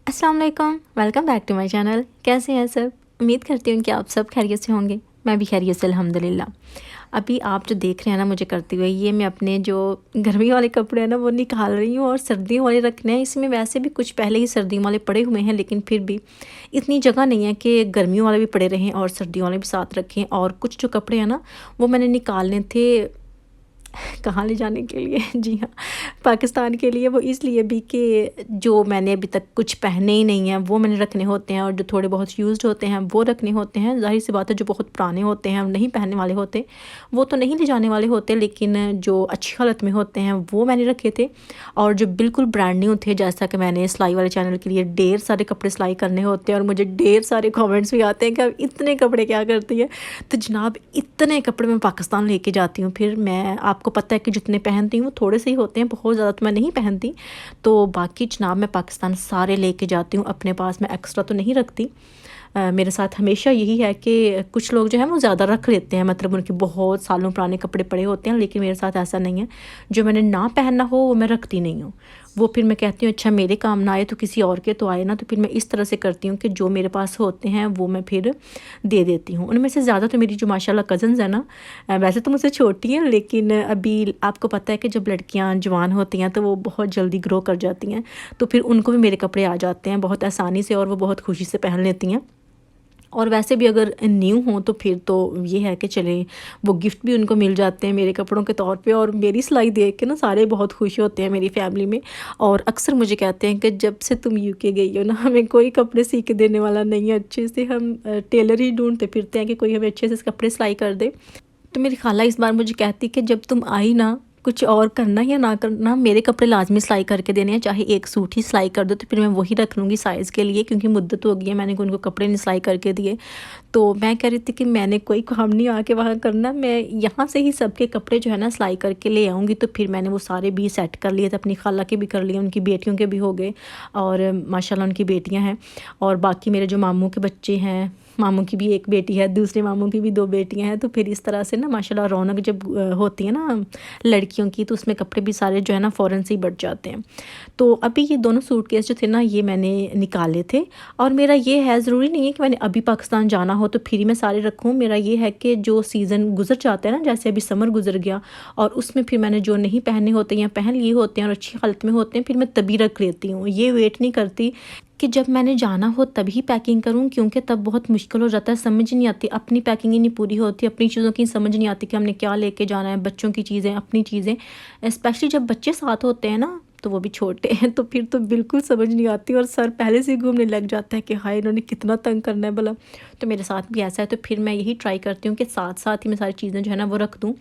अस्सलाम वालेकुम, welcome back to my channel. कैसे हैं सब? उम्मीद करती हूँ कि आप सब खैरियत से होंगे। मैं भी खैरियत से अल्हम्दुलिल्लाह। अभी आप जो देख रहे हैं ना मुझे करते हुए, ये मैं अपने जो गर्मी वाले कपड़े हैं ना वो निकाल रही हूँ और सर्दियों वाले रखने हैं। इसमें वैसे भी कुछ पहले ही सर्दियों वाले पड़े हुए हैं, लेकिन फिर भी इतनी जगह नहीं है कि गर्मियों वाले भी पड़े रहें और सर्दियों वाले भी साथ रखें। और कुछ जो कपड़े हैं ना वो मैंने निकालने थे। कहाँ ले जाने के लिए? जी हाँ, पाकिस्तान के लिए। वो इसलिए भी कि जो मैंने अभी तक कुछ पहने ही नहीं हैं वो मैंने रखने होते हैं, और जो थोड़े बहुत यूज़्ड होते हैं वो रखने होते हैं। ज़ाहिर-सी बात है जो बहुत पुराने होते हैं, नहीं पहनने वाले होते, वो तो नहीं ले जाने वाले होते, लेकिन जो अच्छी हालत में होते हैं वो मैंने रखे थे। और जो बिल्कुल ब्रांड न्यू थे, जैसा कि मैंने सिलाई वाले चैनल के लिए ढेर सारे कपड़े सिलाई करने होते हैं और मुझे ढेर सारे कमेंट्स भी आते हैं कि आप इतने कपड़े क्या करती है? तो जनाब इतने कपड़े मैं पाकिस्तान लेके जाती हूँ। फिर मैं, आपको पता है कि जितने पहनती हूँ वो थोड़े से ही होते हैं, बहुत ज़्यादा तो मैं नहीं पहनती। तो बाकी जनाब मैं पाकिस्तान सारे लेके जाती हूँ अपने पास, मैं एक्स्ट्रा तो नहीं रखती। मेरे साथ हमेशा यही है कि कुछ लोग जो है वो ज़्यादा रख लेते हैं, मतलब उनके बहुत सालों पुराने कपड़े पड़े होते हैं, लेकिन मेरे साथ ऐसा नहीं है। जो मैंने ना पहनना हो वो मैं रखती नहीं हूँ। वो फिर मैं कहती हूँ अच्छा मेरे काम ना आए तो किसी और के तो आए ना। तो फिर मैं इस तरह से करती हूँ कि जो मेरे पास होते हैं वो मैं फिर दे देती हूँ। उनमें से ज़्यादा तो मेरी जो माशाल्लाह कज़न्स हैं ना, वैसे तो मुझसे छोटी हैं, लेकिन अभी आपको पता है कि जब लड़कियाँ जवान होती हैं तो वो बहुत जल्दी ग्रो कर जाती हैं। तो फिर उनको भी मेरे कपड़े आ जाते हैं बहुत आसानी से और वो बहुत खुशी से पहन लेती हैं। और वैसे भी अगर न्यू हों तो फिर तो ये है कि चले, वो गिफ्ट भी उनको मिल जाते हैं मेरे कपड़ों के तौर पे। और मेरी सिलाई देख के ना सारे बहुत खुश होते हैं मेरी फैमिली में। और अक्सर मुझे कहते हैं कि जब से तुम यूके गई हो ना, हमें कोई कपड़े सी के देने वाला नहीं है अच्छे से, हम टेलर ही ढूंढते फिरते हैं कि कोई हमें अच्छे से कपड़े सिलाई कर दे। तो मेरी खाला इस बार मुझे कहती कि जब तुम आई ना, कुछ और करना या ना करना, मेरे कपड़े लाज़मी सिलाई करके देने हैं, चाहे एक सूट ही सिलाई कर दो तो फिर मैं वही रख लूँगी साइज़ के लिए, क्योंकि मुद्दत हो गई है मैंने उनको कपड़े नहीं सिलाई करके दिए। तो मैं कह रही थी कि मैंने कोई काम नहीं आके वहाँ करना, मैं यहाँ से ही सबके कपड़े जो है ना सिलाई करके ले आऊँगी। तो फिर मैंने वो सारे भी सेट कर लिए थे, अपनी खाला के भी कर लिए, उनकी बेटियों के भी हो गए, और माशाल्लाह उनकी बेटियाँ हैं। और बाकी मेरे जो मामू के बच्चे हैं, मामू की भी एक बेटी है, दूसरे मामू की भी 2 बेटियाँ हैं। तो फिर इस तरह से ना माशाल्लाह रौनक जब होती है ना लड़कियों की, तो उसमें कपड़े भी सारे जो है ना फ़ौरन से ही बढ़ जाते हैं। तो अभी ये दोनों सूटकेस जो थे ना ये मैंने निकाले थे। और मेरा ये है, ज़रूरी नहीं है कि मैंने अभी पाकिस्तान जाना हो तो फिर ही मैं सारे रखूँ। मेरा ये है कि जो सीज़न गुज़र जाता है ना, जैसे अभी समर गुज़र गया और उसमें फिर मैंने जो नहीं पहने होते या पहन लिए होते हैं और अच्छी हालत में होते हैं, फिर मैं तभी रख लेती हूँ। ये वेट नहीं करती कि जब मैंने जाना हो तभी पैकिंग करूँ, क्योंकि तब बहुत मुश्किल हो जाता है, समझ नहीं आती, अपनी पैकिंग ही नहीं पूरी होती, अपनी चीज़ों की समझ नहीं आती कि हमने क्या लेके जाना है, बच्चों की चीज़ें, अपनी चीज़ें। स्पेशली जब बच्चे साथ होते हैं ना, तो वो भी छोटे हैं, तो फिर तो बिल्कुल समझ नहीं आती और सर पहले से ही घूमने लग जाता है कि हाय इन्होंने कितना तंग करना है भला। तो मेरे साथ भी ऐसा है, तो फिर मैं यही ट्राई करती हूँ कि साथ साथ ही मैं सारी चीज़ें जो है ना वो रख दूँ।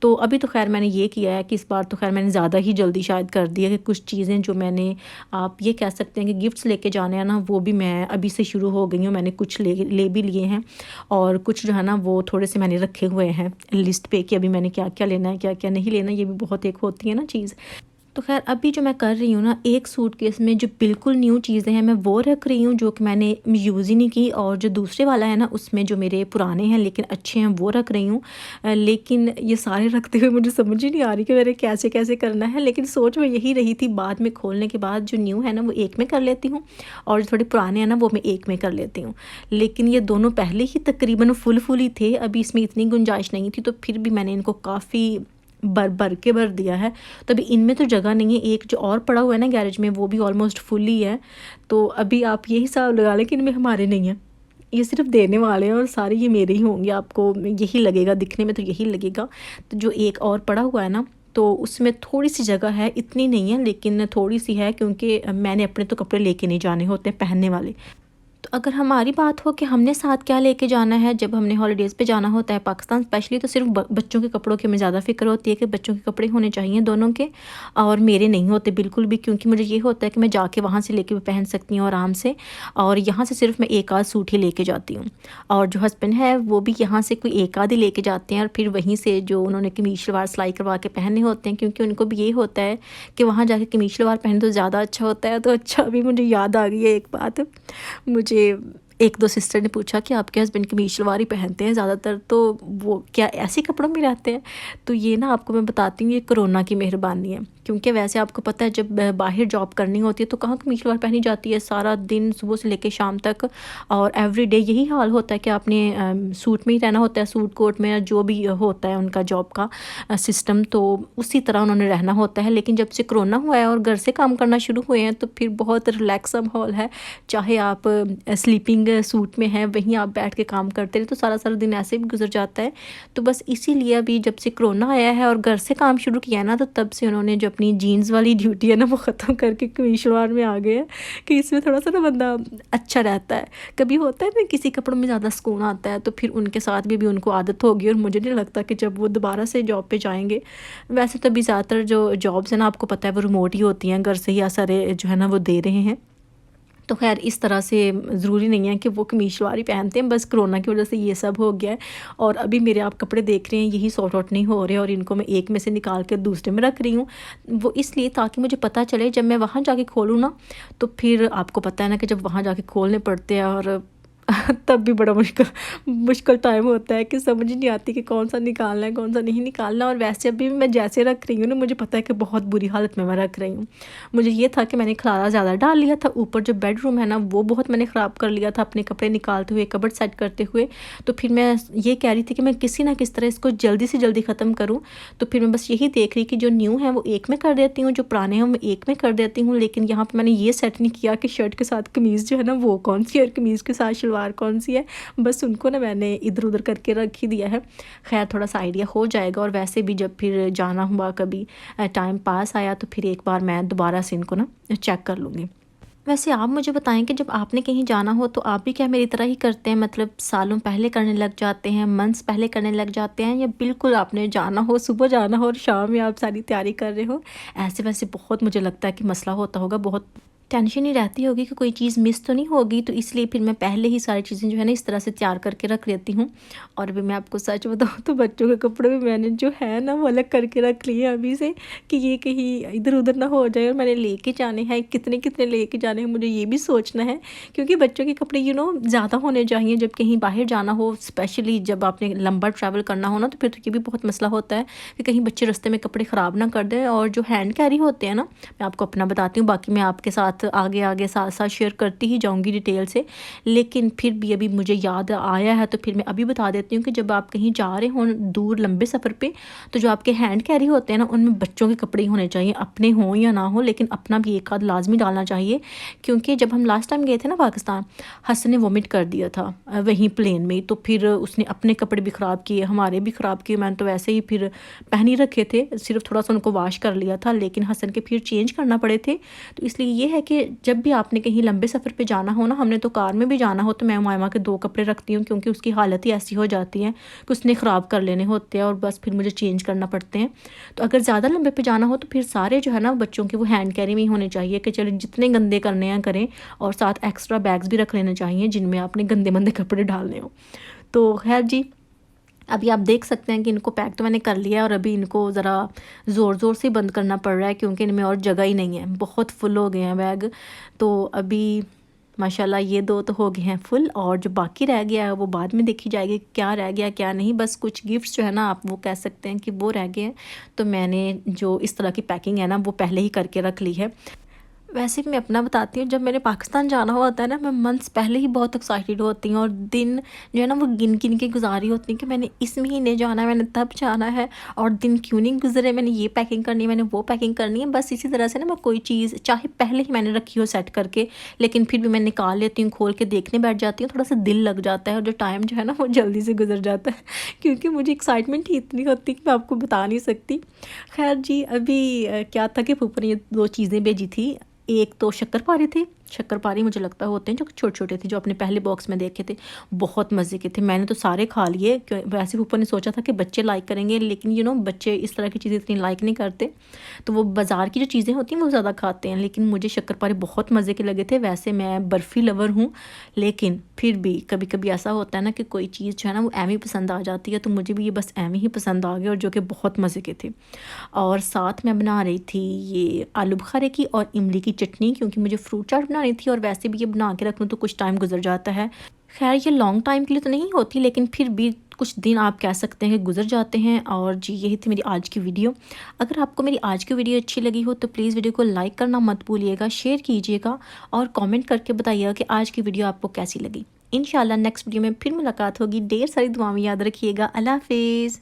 तो अभी तो खैर मैंने ये किया है कि इस बार तो खैर मैंने ज़्यादा ही जल्दी शायद कर दिया कि कुछ चीज़ें जो मैंने, आप ये कह सकते हैं कि गिफ्ट्स लेके जाने हैं ना, वो भी मैं अभी से शुरू हो गई हूँ। मैंने कुछ ले भी लिए हैं और कुछ जो है ना वो थोड़े से मैंने रखे हुए हैं लिस्ट पे कि अभी मैंने क्या क्या लेना है, क्या क्या नहीं लेना। ये भी बहुत एक होती है ना चीज़। तो ख़ैर अभी जो मैं कर रही हूँ ना, एक सूटकेस में जो बिल्कुल न्यू चीज़ें हैं मैं वो रख रही हूँ जो कि मैंने यूज़ ही नहीं की, और जो दूसरे वाला है ना उसमें जो मेरे पुराने हैं लेकिन अच्छे हैं वो रख रही हूँ। लेकिन ये सारे रखते हुए मुझे समझ ही नहीं आ रही कि मैंने कैसे कैसे करना है, लेकिन सोच में यही रही थी। बाद में खोलने के बाद जो न्यू है ना वो एक में कर लेती हूँ, और जो थोड़े पुराने हैं ना वो मैं एक में कर लेती हूँ। लेकिन ये दोनों पहले ही तकरीबन फुल ही थे, अभी इसमें इतनी गुंजाइश नहीं थी, तो फिर भी मैंने इनको काफ़ी भर दिया है। तो अभी इनमें तो जगह नहीं है। एक जो और पड़ा हुआ है ना गैरेज में, वो भी ऑलमोस्ट फुल ही है। तो अभी आप यही हिसाब लगा लें कि इनमें हमारे नहीं हैं, ये सिर्फ देने वाले हैं और सारे ये मेरे ही होंगे। आपको यही लगेगा, दिखने में तो यही लगेगा। तो जो एक और पड़ा हुआ है ना, तो उसमें थोड़ी सी जगह है, इतनी नहीं है लेकिन थोड़ी सी है, क्योंकि मैंने अपने तो कपड़े लेके नहीं जाने होते पहनने वाले। तो अगर हमारी बात हो कि हमने साथ क्या लेके जाना है जब हमने हॉलीडेज़ पे जाना होता है पाकिस्तान स्पेशली, तो सिर्फ बच्चों के कपड़ों की हमें ज़्यादा फ़िक्र होती है कि बच्चों के कपड़े होने चाहिए दोनों के, और मेरे नहीं होते बिल्कुल भी, क्योंकि मुझे ये होता है कि मैं जाके वहाँ से लेके भी पहन सकती हूँ आराम से, और यहाँ से सिर्फ मैं एक आध सूट ही लेके जाती हूँ। और जो हस्बैंड है वो भी यहाँ से कोई एक आध ही लेके जाते हैं, और फिर वहीं से जो उन्होंने कमीज शलवार सिलाई करवा के पहने होते हैं, क्योंकि उनको भी ये होता है कि वहाँ जाके कमीज शलवार पहने तो ज़्यादा अच्छा होता है। तो अच्छा, अभी मुझे याद आ गई है एक बात। मुझे एक दो सिस्टर ने पूछा कि आपके हस्बैंड कमीज शलवार ही पहनते हैं ज़्यादातर, तो वो क्या ऐसे कपड़ों में रहते हैं? तो ये ना आपको मैं बताती हूँ, ये कोरोना की मेहरबानी है, क्योंकि वैसे आपको पता है जब बाहर जॉब करनी होती है तो कहाँ कमीज शलवार पहनी जाती है सारा दिन सुबह से लेकर शाम तक, और एवरीडे यही हाल होता है कि आपने सूट में ही रहना होता है, सूट कोट में, जो भी होता है उनका जॉब का सिस्टम, तो उसी तरह उन्होंने रहना होता है। लेकिन जब से कोरोना हुआ है और घर से काम करना शुरू हुए हैं तो फिर बहुत रिलैक्स माहौल है। चाहे आप स्लीपिंग सूट में हैं, वहीं आप बैठ के काम करते रहे तो सारा सारा दिन ऐसे भी गुजर जाता है। तो बस इसीलिए अभी जब से कोरोना आया है और घर से काम शुरू किया है ना, तो तब से उन्होंने जो अपनी जीन्स वाली ड्यूटी है ना वो ख़त्म करके कमीज शलवार में आ गए हैं कि इसमें थोड़ा सा ना बंदा अच्छा रहता है। कभी होता है ना किसी कपड़ों में ज़्यादा सुकून आता है, तो फिर उनके साथ भी उनको आदत होगी, और मुझे नहीं लगता कि जब वो दोबारा से जॉब पे जाएंगे। वैसे तो अभी ज़्यादातर जो जॉब्स हैं ना आपको पता है वो रिमोट ही होती हैं, घर से ही सारे जो है ना वो दे रहे हैं। तो खैर इस तरह से ज़रूरी नहीं है कि वो कमीज शलवार ही पहनते हैं, बस कोरोना की वजह से ये सब हो गया है। और अभी मेरे आप कपड़े देख रहे हैं यही सॉर्ट आउट नहीं हो रहे, और इनको मैं एक में से निकाल कर दूसरे में रख रही हूँ। वो इसलिए ताकि मुझे पता चले जब मैं वहाँ जाके खोलूँ ना, तो फिर आपको पता है ना कि जब वहाँ जाके खोलने पड़ते हैं और तब भी बड़ा मुश्किल टाइम होता है कि समझ ही नहीं आती कि कौन सा निकालना है कौन सा नहीं निकालना। और वैसे अभी मैं जैसे रख रही हूँ ना, मुझे पता है कि बहुत बुरी हालत में मैं रख रही हूँ। मुझे ये था कि मैंने खलारा ज़्यादा डाल लिया था, ऊपर जो बेडरूम है ना वो बहुत मैंने ख़राब कर लिया था अपने कपड़े निकालते हुए, कबर्ड सेट करते हुए। तो फिर मैं ये कह रही थी कि मैं किसी ना किस तरह इसको जल्दी से जल्दी ख़त्म करूँ। तो फिर मैं बस यही देख रही कि जो न्यू है वो एक में कर देती हूँ, जो पुराने हैं वो एक में कर देती हूँ। लेकिन यहाँ पर मैंने ये सेट नहीं किया कि शर्ट के साथ कमीज़ जो है ना वो कौन सी है और कमीज़ के साथ शलवार कौन सी है। बस उनको ना मैंने इधर उधर करके रख ही दिया है। खैर थोड़ा सा आइडिया हो जाएगा, और वैसे भी जब फिर जाना हुआ कभी टाइम पास आया तो फिर एक बार मैं दोबारा से इनको ना चेक कर लूँगी। वैसे आप मुझे बताएं कि जब आपने कहीं जाना हो तो आप भी क्या मेरी तरह ही करते हैं, मतलब सालों पहले करने लग जाते हैं, मंथ्स पहले करने लग जाते हैं, या बिल्कुल आपने जाना हो सुबह जाना हो और शाम में आप सारी तैयारी कर रहे हो? ऐसे वैसे बहुत मुझे लगता है कि मसला होता होगा, बहुत टेंशन ही रहती होगी कि कोई चीज़ मिस तो नहीं होगी, तो इसलिए फिर मैं पहले ही सारी चीज़ें जो है ना इस तरह से तैयार करके रख लेती हूँ। और अभी मैं आपको सच बताऊँ तो बच्चों के कपड़े भी मैंने जो है ना वो अलग करके रख लिए हैं अभी से, कि ये कहीं इधर उधर ना हो जाए। और मैंने लेके जाने हैं, कितने कितने लेके जाने हैं मुझे ये भी सोचना है, क्योंकि बच्चों के कपड़े ज़्यादा होने चाहिए जब कहीं बाहर जाना हो, स्पेशली जब आपने लंबा ट्रैवल करना हो ना, तो फिर तो ये भी बहुत मसला होता है कि कहीं बच्चे रास्ते में कपड़े ख़राब ना कर दें। और जो हैंड कैरी होते हैं ना, मैं आपको अपना बताती हूँ, बाकी मैं आपके साथ आगे आगे साथ साथ शेयर करती ही जाऊंगी डिटेल से। लेकिन फिर भी अभी मुझे याद आया है तो फिर मैं अभी बता देती हूँ कि जब आप कहीं जा रहे हो दूर लंबे सफ़र पे, तो जो आपके हैंड कैरी होते हैं ना उनमें बच्चों के कपड़े ही होने चाहिए, अपने हों या ना हो, लेकिन अपना भी एक आध लाजमी डालना चाहिए। क्योंकि जब हम लास्ट टाइम गए थे ना पाकिस्तान, हसन ने वोमिट कर दिया था वहीं प्लेन में, तो फिर उसने अपने कपड़े भी ख़राब किए, हमारे भी ख़राब किए। मैंने तो वैसे ही फिर पहन ही रखे थे, सिर्फ थोड़ा सा उनको वॉश कर लिया था, लेकिन हसन के फिर चेंज करना पड़े थे। तो इसलिए ये है कि जब भी आपने कहीं लंबे सफ़र पे जाना हो ना, हमने तो कार में भी जाना हो, तो मैं उमामा के 2 कपड़े रखती हूँ, क्योंकि उसकी हालत ही ऐसी हो जाती है कि उसने ख़राब कर लेने होते हैं और बस फिर मुझे चेंज करना पड़ते हैं। तो अगर ज़्यादा लंबे पे जाना हो तो फिर सारे जो है ना बच्चों के वो हैंड कैरी में ही होने चाहिए, कि चलो जितने गंदे करने हैं करें, और साथ एक्स्ट्रा बैग्स भी रख लेने चाहिए जिनमें आपने गंदे मंदे कपड़े डालने हो। तो खैर जी, अभी आप देख सकते हैं कि इनको पैक तो मैंने कर लिया है, और अभी इनको ज़रा ज़ोर ज़ोर से बंद करना पड़ रहा है क्योंकि इनमें और जगह ही नहीं है, बहुत फुल हो गए हैं बैग। तो अभी माशाल्लाह ये 2 तो हो गए हैं फुल, और जो बाकी रह गया है वो बाद में देखी जाएगी क्या रह गया क्या नहीं। बस कुछ गिफ्ट्स जो है ना आप वो कह सकते हैं कि वो रह गए हैं, तो मैंने जो इस तरह की पैकिंग है ना वो पहले ही करके रख ली है। वैसे मैं अपना बताती हूँ, जब मेरे पाकिस्तान जाना होता है ना, मैं मंथ्स पहले ही बहुत एक्साइटेड होती हूँ, और दिन जो है ना वो गिन गिन के गुजारी होती है कि मैंने इस महीने जाना है, मैंने तब जाना है, और दिन क्यों नहीं गुजरे, मैंने ये पैकिंग करनी है, मैंने वो पैकिंग करनी है। बस इसी तरह से ना मैं कोई चीज़ चाहे पहले ही मैंने रखी हो सेट करके, लेकिन फिर भी मैं निकाल लेती हूँ, खोल के देखने बैठ जाती हूँ, थोड़ा सा दिल लग जाता है, और जो टाइम जो है ना वो जल्दी से गुजर जाता है क्योंकि मुझे एक्साइटमेंट ही इतनी होती कि मैं आपको बता नहीं सकती। खैर जी, अभी क्या था कि फूफा ने ये 2 चीज़ें भेजी थी। एक तो शक्करपारे थे, शक्करपारे मुझे लगता है होते हैं जो छोटे छोटे थे, जो अपने पहले बॉक्स में देखे थे, बहुत मज़े के थे। मैंने तो सारे खा लिए, वैसे ऊपर ने सोचा था कि बच्चे लाइक करेंगे, लेकिन बच्चे इस तरह की चीज़ें इतनी लाइक नहीं करते, तो वो बाज़ार की जो चीज़ें होती हैं वो ज़्यादा खाते हैं। लेकिन मुझे शक्करपारे बहुत मज़े के लगे थे। वैसे मैं बर्फ़ी लवर हूँ, लेकिन फिर भी कभी कभी ऐसा होता है ना कि कोई चीज़ जो है ना वो एम ही पसंद आ जाती है, तो मुझे भी ये बस एम ही पसंद आ गए, और जो कि बहुत मज़े के थे। और साथ मैं बना रही थी ये आलू बुखारे की और इमली की चटनी, क्योंकि मुझे फ्रूट चाट बनानी थी और वैसे भी ये बना के रख लूँ तो कुछ टाइम गुजर जाता है। खैर ये लॉन्ग टाइम के लिए तो नहीं होती, लेकिन फिर भी कुछ दिन आप कह सकते हैं कि गुजर जाते हैं। और जी यही थी मेरी आज की वीडियो। अगर आपको मेरी आज की वीडियो अच्छी लगी हो तो प्लीज़ वीडियो को लाइक करना मत भूलिएगा, शेयर कीजिएगा और कमेंट करके बताइएगा कि आज की वीडियो आपको कैसी लगी। इंशाल्लाह नेक्स्ट वीडियो में फिर मुलाकात होगी। ढेर सारी दुआएं याद रखिएगा। अल्लाह हाफिज़।